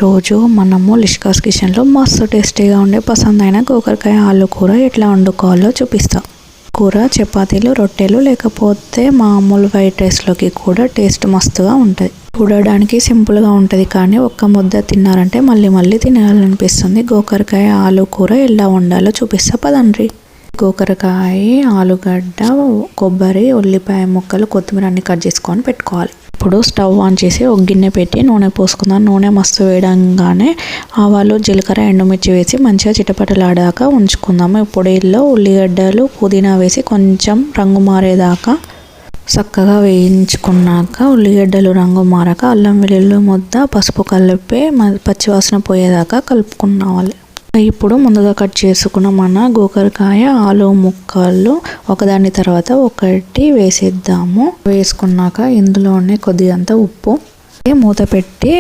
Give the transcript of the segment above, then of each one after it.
రోజు మనము లిష్కాస్ కిచెన్లో మస్తు టేస్టీగా ఉండే పసందైన గోకరకాయ ఆలు కూర ఎట్లా వండుకోవాలో చూపిస్తాం. కూర చపాతీలు, రొట్టెలు లేకపోతే మామూలు వైట్ రైస్లోకి కూడా టేస్ట్ మస్తుగా ఉంటుంది. చూడడానికి సింపుల్గా ఉంటుంది, కానీ ఒక్క ముద్ద తిన్నారంటే మళ్ళీ మళ్ళీ తినాలనిపిస్తుంది. గోకరకాయ ఆలు కూర ఎలా వండాలో చూపిస్తా పదండ్రి. గోకరకాయ, ఆలుగడ్డ, కొబ్బరి, ఉల్లిపాయ ముక్కలు, కొత్తిమీర అన్ని కట్ చేసుకొని పెట్టుకోవాలి. ఇప్పుడు స్టవ్ ఆన్ చేసి ఒక గిన్నె పెట్టి నూనె పోసుకుందాం. నూనె మస్తు వేయడంగానే ఆవాలు, జీలకర్ర, ఎండుమిర్చి వేసి మంచిగా చిటపటలాడాక ఉంచుకుందాము. ఇప్పుడు ఇందులో ఉల్లిగడ్డలు, పుదీనా వేసి కొంచెం రంగు మారేదాకా చక్కగా వేయించుకున్నాక ఉల్లిగడ్డలు రంగు మారాక అల్లం వెల్లుల్లి ముద్ద, పసుపు కలిపి పచ్చివాసన పోయేదాకా కలుపుకోవాలి. ఇప్పుడు ముందుగా కట్ చేసుకున్న మన గోకరకాయ, ఆలు ముక్కలు ఒకదాని తర్వాత ఒకటి వేసేద్దాము. వేసుకున్నాక ఇందులోనే కొద్దిగంత ఉప్పు, మూత పెట్టి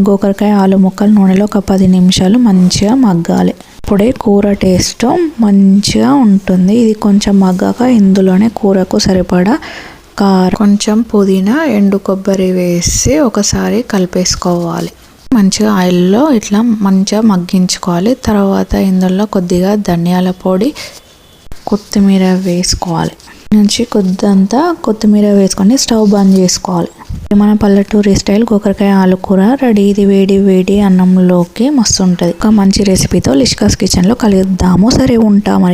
గోకరకాయ, ఆలు ముక్కలు నూనెలో ఒక 10 నిమిషాలు మంచిగా మగ్గాలి. ఇప్పుడే కూర టేస్ట్ మంచిగా ఉంటుంది. ఇది కొంచెం మగ్గాక ఇందులోనే కూరకు సరిపడా కారం, కొంచెం పుదీనా, ఎండు కొబ్బరి వేసి ఒకసారి కలిపేసుకోవాలి. మంచిగా ఆయిల్లో ఇట్లా మంచిగా మగ్గించుకోవాలి. తర్వాత ఇందులో కొద్దిగా ధనియాల పొడి, కొత్తిమీర వేసుకోవాలి. నుంచి కొద్దంతా కొత్తిమీర వేసుకొని స్టవ్ బంద్ చేసుకోవాలి. మన పల్లెటూరి స్టైల్ గోకరకాయ ఆలు కూర రెడీ. ఇది వేడి వేడి అన్నంలోకి మస్తు ఉంటుంది. ఒక మంచి రెసిపీతో లిష్కాస్ కిచెన్లో కలుద్దాము. సరే, ఉంటా మరి.